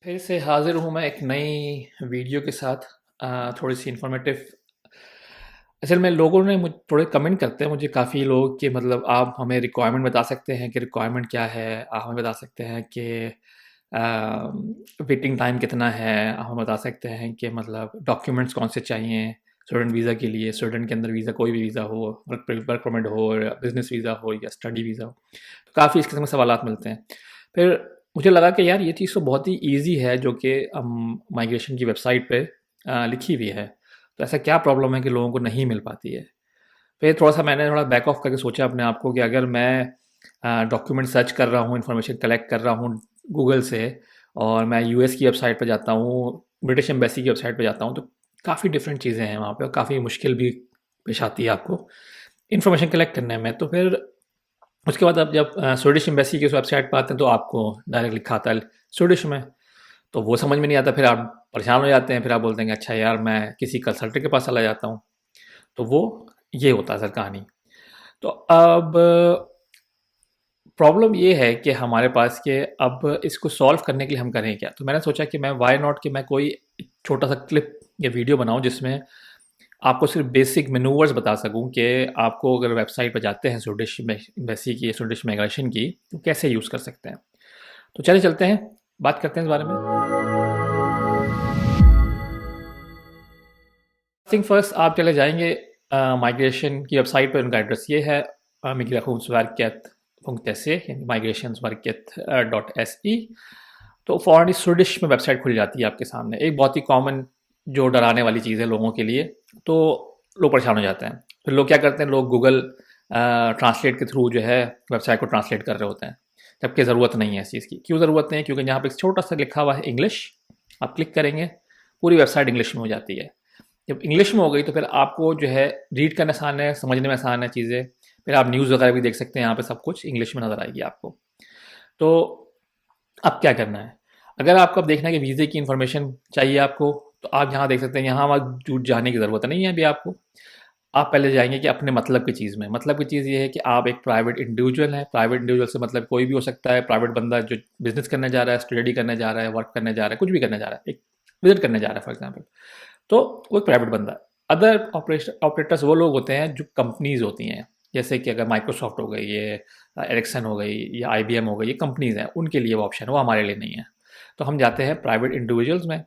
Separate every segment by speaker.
Speaker 1: फिर से हाज़िर हूँ मैं एक नई वीडियो के साथ। थोड़ी-सी इन्फॉर्मेटिव। असल में लोगों ने मुझ थोड़े कमेंट करते हैं मुझे काफ़ी लोग कि मतलब आप हमें रिक्वायरमेंट बता सकते हैं कि रिक्वायरमेंट क्या है? आप हमें बता सकते हैं कि वेटिंग टाइम कितना है? आप हमें बता सकते हैं कि मतलब डॉक्यूमेंट्स कौन से चाहिए स्टूडेंट वीज़ा के लिए? स्टूडेंट के अंदर वीज़ा कोई भी वीज़ा हो, वर्क परमिट हो या बिज़नेस वीज़ा हो या स्टडी वीज़ा हो। तो काफ़ी इस किस्म के सवालात मिलते हैं। फिर मुझे लगा कि यार ये चीज़ तो बहुत ही ईज़ी है जो कि माइग्रेशन की वेबसाइट पे लिखी हुई है। तो ऐसा क्या प्रॉब्लम है कि लोगों को नहीं मिल पाती है? फिर थोड़ा-सा मैंने थोड़ा बैक ऑफ करके सोचा अपने आप को कि अगर मैं डॉक्यूमेंट सर्च कर रहा हूँ, इन्फॉर्मेशन कलेक्ट कर रहा हूँ गूगल से और मैं यूएस की वेबसाइट पे जाता हूँ, ब्रिटिश एम्बेसी की वेबसाइट पे जाता हूँ, तो काफ़ी डिफरेंट चीज़ें हैं वहाँ पे और काफ़ी मुश्किल भी पेश आती है आपको इन्फॉर्मेशन कलेक्ट करने में। तो फिर उसके बाद आप जब स्वीडिश एम्बेसी की उस वेबसाइट पे आते हैं तो आपको डायरेक्ट लिखा आता है स्वीडिश में। तो वो समझ में नहीं आता, फिर आप परेशान हो जाते हैं, फिर आप बोलते हैं कि अच्छा यार मैं किसी कंसल्टेंट के पास चला जाता हूँ। तो वो ये होता है सर कहानी। तो अब प्रॉब्लम ये है कि हमारे पास कि अब इसको सॉल्व करने के लिए हम करें क्या? तो मैंने सोचा कि मैं व्हाई नॉट कि मैं कोई छोटा-सा क्लिप या वीडियो बनाऊँ जिसमें आपको सिर्फ बेसिक मैनूवर्स बता सकूँ कि आपको अगर वेबसाइट पे जाते हैं स्वीडिश एम्बेसी की, स्वीडिश माइग्रेशन की, तो कैसे यूज़ कर सकते हैं। तो चलिए चलते हैं, बात करते हैं इस बारे में। थिंग फर्स्ट आप चले जाएँगे माइग्रेशन की वेबसाइट पे, उनका एड्रेस ये है migrationsverket.se यानी migrationsverket.se। तो फ़ौरन ही स्वीडिश में वेबसाइट खुल जाती है आपके सामने। एक बहुत ही कॉमन जो डराने वाली चीज़ है लोगों के लिए, तो लोग परेशान हो जाते हैं। फिर लोग क्या करते हैं, लोग गूगल ट्रांसलेट के थ्रू जो है वेबसाइट को ट्रांसलेट कर रहे होते हैं, जबकि ज़रूरत नहीं है इस चीज़ की। क्यों ज़रूरत नहीं है? क्योंकि यहाँ पे एक छोटा-सा लिखा हुआ है इंग्लिश, आप क्लिक करेंगे, पूरी वेबसाइट इंग्लिश में हो जाती है। जब इंग्लिश में हो गई तो फिर आपको जो है रीड करना आसान है, समझने में आसान है चीज़ें। फिर आप न्यूज़ वगैरह भी देख सकते हैं, यहाँ पे सब कुछ इंग्लिश में नज़र आएगी आपको। तो अब क्या करना है? अगर आपको अब देखना है कि वीज़े की इन्फॉर्मेशन चाहिए आपको, तो आप यहाँ देख सकते हैं, यहाँ वहाँ जूझ जाने की ज़रूरत नहीं है अभी आपको। आप पहले जाएँगे कि अपने मतलब की चीज़ में। मतलब की चीज़ ये है कि आप एक प्राइवेट इंडिविजुअल हैं। प्राइवेट इंडिविजुअल से मतलब कोई भी हो सकता है, प्राइवेट बंदा जो बिज़नेस करने जा रहा है, स्टडी करने जा रहा है, वर्क करने जा रहा है, कुछ भी करने जा रहा है, एक विज़िट करने जा रहा है फॉर एग्ज़ाम्पल। तो वो एक प्राइवेट बंदा है। अदर ऑपरेटर्स वो लोग होते हैं जो कंपनीज़ होती हैं। जैसे कि अगर माइक्रोसॉफ्ट हो गई, ये एरिक्सन हो गई या आईबीएम हो गई, ये कंपनीज़ हैं, उनके लिए वो ऑप्शन है, वो हमारे लिए नहीं है। तो हम जाते हैं प्राइवेट इंडिविजुअल्स में।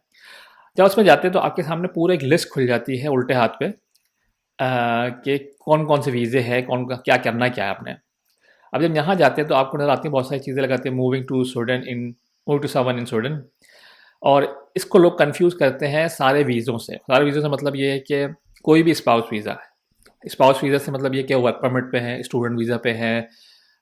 Speaker 1: जब उसमें जाते हैं तो आपके सामने पूरा एक लिस्ट खुल जाती है उल्टे हाथ पे, कि कौन-कौन से वीज़े हैं, कौन का क्या करना क्या है आपने। अब जब यहाँ जाते हैं तो आपको नज़र आती हैं बहुत सारी चीज़ें लगाते हैं, moving to someone in Sweden. और इसको लोग कन्फ्यूज़ करते हैं सारे वीज़ों से। सारे वीज़ों से मतलब ये है कि कोई भी स्पाउस वीज़ा है। स्पाउस वीज़ा से मतलब ये कि वर्क परमिट पे है, स्टूडेंट वीज़ा पे है,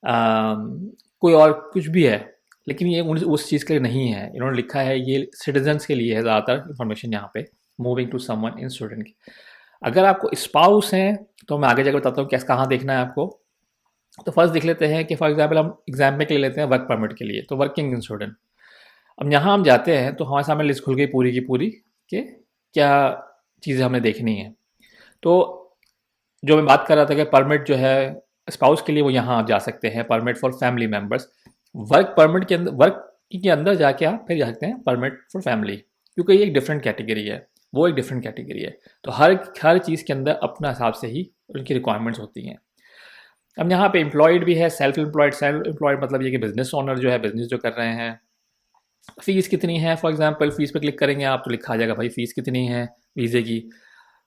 Speaker 1: कोई और कुछ भी है। लेकिन ये उस चीज़ के लिए नहीं है। इन्होंने लिखा है ये सिटीज़न्स के लिए है ज़्यादातर इन्फॉर्मेशन यहाँ पे, moving to someone in Sweden की। अगर आपको स्पाउस हैं, तो मैं आगे जाकर बताता हूँ कैसे कहाँ देखना है आपको। तो फर्स्ट देख लेते हैं कि फॉर एग्ज़ाम्पल हम एग्ज़ाम में के ले लेते हैं वर्क परमिट के लिए, तो वर्किंग इन स्वीडन। अब यहाँ हम जाते हैं तो हमारे सामने लिस्ट खुल गई पूरी की पूरी कि क्या चीज़ें हमें देखनी है। तो जो मैं बात कर रहा था कि परमिट जो है स्पाउस के लिए, वो यहाँ आप जा सकते हैं, permit for family members. Work permit के अंदर, वर्क के अंदर जाके आप फिर जा सकते हैं परमिट फॉर फैमिली, क्योंकि ये एक डिफरेंट कैटेगरी है, वो एक डिफरेंट कैटेगरी है। तो हर हर चीज़ के अंदर अपना हिसाब से ही उनकी रिक्वायरमेंट्स होती हैं। अब यहाँ पे एम्प्लॉयड भी है, सेल्फ एम्प्लॉयड मतलब ये कि बिजनेस ओनर जो है, बिजनेस जो कर रहे हैं। फ़ीस कितनी है, फॉर एग्जांपल फ़ीस पे क्लिक करेंगे आप तो लिखा आ जाएगा भाई फ़ीस कितनी है वीज़े की।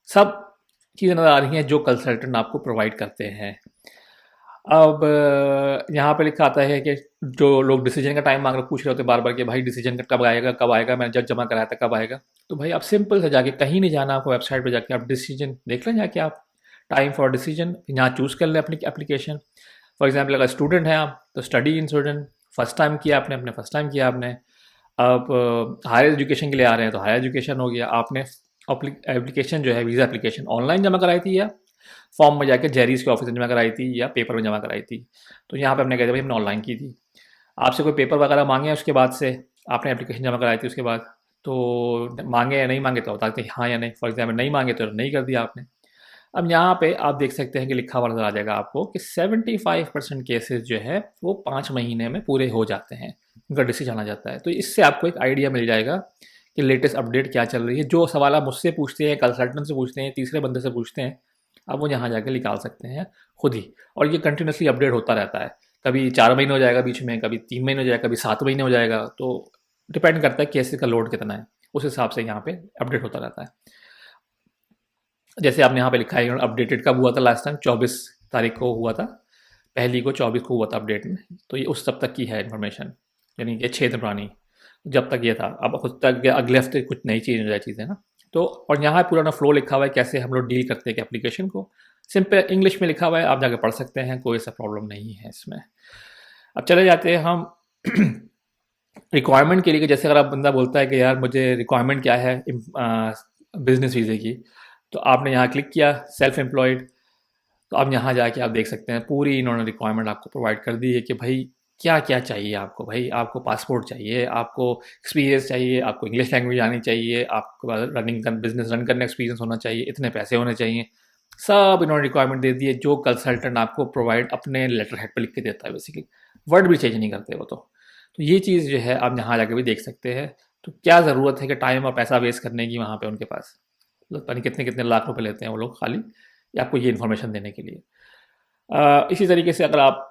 Speaker 1: सब चीज़ें नज़र आ रही हैं जो कंसल्टेंट आपको प्रोवाइड करते हैं। अब यहाँ पे लिखा आता है कि जो लोग डिसीजन का टाइम मांग रहे पूछ रहे होते हैं बार बार कि भाई डिसीजन कब आएगा, मैंने जब जमा कराया था कब आएगा। तो भाई आप सिंपल से जाके कहीं नहीं जाना, आपको वेबसाइट पे जाके आप डिसीजन देख लें, जाके आप टाइम फॉर डिसीजन यहाँ चूज़ कर लें अपनी एप्लीकेशन। फॉर एग्जाम्पल अगर स्टूडेंट हैं आप तो study in student, first time किया आपने, अपने फर्स्ट टाइम किया आपने। आप हायर एजुकेशन के लिए आ रहे हैं तो हायर एजुकेशन हो गया आपने। एप्लीकेशन जो है वीज़ा एप्लीकेशन ऑनलाइन जमा कराई थी या फॉर्म में जाके जेरीज के ऑफिस में जमा कराई थी या पेपर में जमा कराई थी। तो यहाँ पे हमने कहा था भाई हमने ऑनलाइन की थी। आपसे कोई पेपर वगैरह मांगे उसके बाद से आपने एप्लीकेशन जमा कराई थी उसके बाद, तो मांगे या नहीं मांगे तो बताते हाँ या नहीं। फॉर एग्जाम्पल नहीं मांगे तो नहीं कर दिया आपने। अब यहाँ पे आप देख सकते हैं कि लिखा हुआ नज़र आ जाएगा आपको कि 75% केसेस जो है वो 5 महीने में पूरे हो जाते हैं। उनका डिस्क जाना जाता है। तो इससे आपको एक आइडिया मिल जाएगा कि लेटेस्ट अपडेट क्या चल रही है। जो सवाल आप मुझसे पूछते हैं, कंसल्टेंट से पूछते हैं, तीसरे बंदे से पूछते हैं, आप वो यहाँ जाके निकाल सकते हैं खुद ही। और ये कंटिन्यूसली अपडेट होता रहता है। कभी 4 महीने हो जाएगा बीच में, कभी 3 महीने हो जाएगा, कभी 7 महीने हो जाएगा। तो डिपेंड करता है केस का लोड कितना है, उस हिसाब से यहाँ पे अपडेट होता रहता है। जैसे आपने यहाँ पे लिखा है अपडेटेड कब हुआ था, लास्ट टाइम 24 तारीख को हुआ था, पहली को 24 को हुआ था अपडेट में। तो ये उस तब तक की है इन्फॉर्मेशन, यानी कि 6 दिन पुरानी, जब तक ये था। अब खुद तक अगले हफ्ते कुछ नई चीज़ हो जाए चीज़ें ना। तो और यहाँ पुराना फ्लो लिखा हुआ है कैसे हम लोग डील करते हैं कि एप्लीकेशन को, सिंपल इंग्लिश में लिखा हुआ है, आप जाके पढ़ सकते हैं, कोई सा प्रॉब्लम नहीं है इसमें। अब चले जाते हैं हम रिक्वायरमेंट के लिए। कि जैसे अगर आप बंदा बोलता है कि यार मुझे रिक्वायरमेंट क्या है बिजनेस वीज़े की, तो आपने यहाँ क्लिक किया सेल्फ एम्प्लॉयड, तो अब यहाँ जाके आप देख सकते हैं पूरी इन्होंने रिक्वायरमेंट आपको प्रोवाइड कर दी है कि भाई क्या क्या चाहिए आपको। भाई आपको पासपोर्ट चाहिए, आपको एक्सपीरियंस चाहिए, आपको इंग्लिश लैंग्वेज आनी चाहिए, आपको रनिंग बिजनेस रन करने एक्सपीरियंस होना चाहिए, इतने पैसे होने चाहिए। सब इन्होंने रिक्वायरमेंट दे दी है, जो कंसल्टेंट आपको प्रोवाइड अपने लेटर हेड पर लिख के देता है बेसिकली। वर्ड भी चेंज नहीं करते वो तो ये चीज़ जो है आप यहाँ जाके भी देख सकते हैं। तो क्या ज़रूरत है कि टाइम और पैसा वेस्ट करने की वहाँ पे उनके पास, पता नहीं कितने कितने लाख रुपए लेते हैं वो लोग खाली आपको ये इन्फॉर्मेशन देने के लिए। इसी तरीके से अगर आप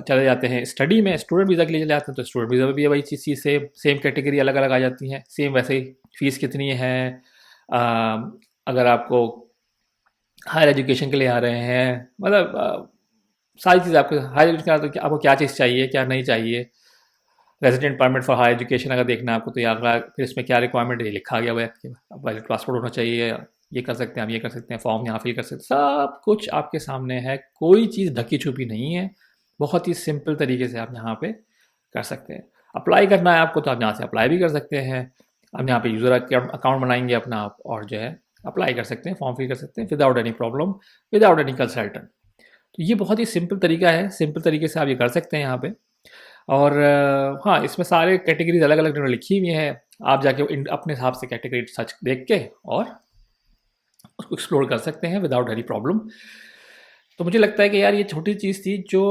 Speaker 1: चले जाते हैं स्टडी में, स्टूडेंट वीज़ा के लिए चले जाते हैं, तो स्टूडेंट वीज़ा में भी वही चीज़ सेम कैटेगरी अलग अलग आ जाती है। सेम वैसे ही फ़ीस कितनी है, अगर आपको हायर एजुकेशन के लिए आ रहे हैं, मतलब सारी चीज़ आपको हायर एजुकेशन तो आपको क्या चीज़ चाहिए क्या नहीं चाहिए। Resident permit for higher education अगर देखना है आपको, तो यहाँ फिर इसमें क्या रिक्वायरमेंट है लिखा गया हुआ है। वैलिड पासपोर्ट होना चाहिए, ये कर सकते हैं हम, ये कर सकते हैं, फॉर्म यहाँ फिल कर सकते हैं, सब कुछ आपके सामने है, कोई चीज़ ढकी छुपी नहीं है। बहुत ही सिंपल तरीके से आप यहाँ पे कर सकते हैं। अप्लाई करना है आपको तो आप यहाँ से अप्लाई भी कर सकते हैं। हम यहाँ पे यूज़र अकाउंट बनाएंगे अपना आप, और जो है अप्लाई कर सकते हैं, फॉर्म फिल कर सकते हैं without any problem, without any consultant. तो ये बहुत ही सिंपल तरीका है, सिंपल तरीके से आप ये कर सकते हैं यहाँ पे। और हाँ, इसमें सारे कैटेगरीज अलग अलग लिखी हुई हैं, आप जाके अपने हिसाब से कैटेगरी सर्च देख के और उसको एक्सप्लोर कर सकते हैं विदाउट एनी प्रॉब्लम। तो मुझे लगता है कि यार ये छोटी चीज़ थी जो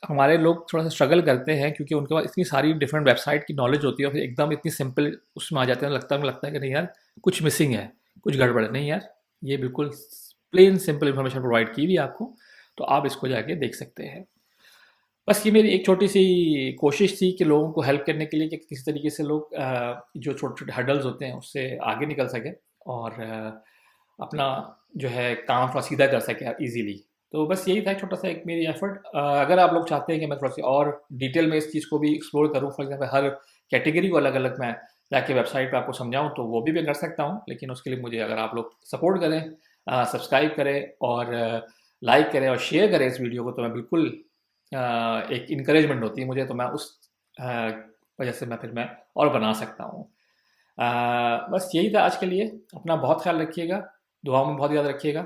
Speaker 1: हमारे लोग थोड़ा सा स्ट्रगल करते हैं, क्योंकि उनके पास इतनी सारी डिफरेंट वेबसाइट की नॉलेज होती है और फिर एकदम इतनी सिंपल उसमें आ जाते हैं, लगता है कि नहीं यार कुछ मिसिंग है, कुछ गड़बड़ है। नहीं यार, ये बिल्कुल प्लेन सिंपल इन्फॉर्मेशन प्रोवाइड की हुई है आपको, तो आप इसको जाके देख सकते हैं। बस ये मेरी एक छोटी सी कोशिश थी कि लोगों को हेल्प करने के लिए कि किसी तरीके से लोग जो छोटे छोटे हर्डल्स होते हैं उससे आगे निकल सके और अपना जो है काम थोड़ा सीधा कर सके ईजीली। तो बस यही था छोटा सा एक मेरी एफर्ट। अगर आप लोग चाहते हैं कि मैं थोड़ा सी और डिटेल में इस चीज़ को भी एक्सप्लोर करूँ, फॉर एग्जाम्पल हर कैटेगरी को अलग अलग मैं जाके वेबसाइट पर आपको समझाऊँ, तो वो भी मैं कर सकता हूँ। लेकिन उसके लिए मुझे अगर आप लोग सपोर्ट करें, सब्सक्राइब करें और लाइक करें और शेयर करें इस वीडियो को, तो मैं बिल्कुल एक इंकरेजमेंट होती है मुझे, तो मैं उस वजह से मैं और बना सकता हूँ। बस यही था आज के लिए। अपना बहुत ख्याल रखिएगा, दुआओं में बहुत याद रखिएगा।